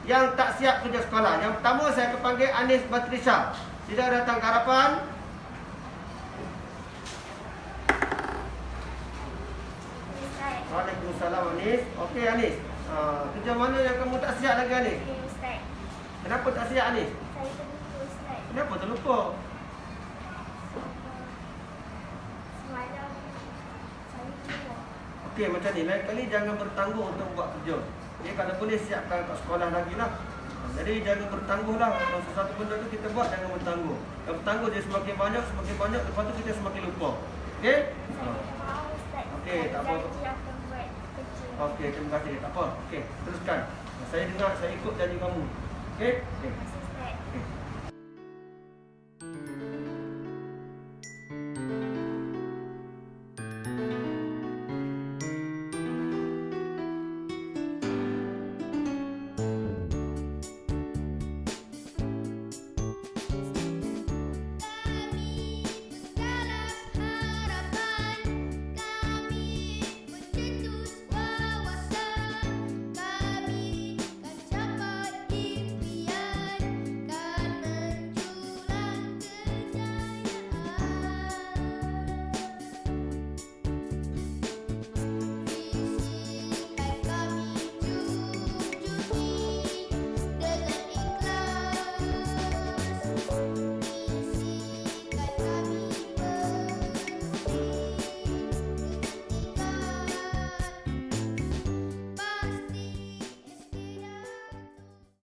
Yang tak siap kerja sekolah. Yang pertama saya akan panggil Anis Batrisha. Sila datang ke hadapan. Waalaikumsalam Anis. Okey Anis. Kerja mana yang kamu tak siap lagi Anis? Ustaz. Kenapa tak siap Anis? Saya terlupa Ustaz. Kenapa terlupa? Semalam saya keluar. Okey macam ni. Lain kali jangan bertangguh untuk buat kerja. Jadi kalau boleh siapkan kat sekolah lagi lah. Jadi jangan bertangguh lah. Kalau sesuatu benda tu kita buat jangan bertangguh. Kalau bertangguh dia semakin banyak. Lepas tu kita semakin lupa. Okey? Saya minta maaf Ustaz. Okey, tak apa. Janji akan buat kerja. Okey, terima kasih. Tak apa. Okey, teruskan. Saya dengar, saya ikut janji kamu. Okey? Okey. Terima kasih Ustaz. Okey.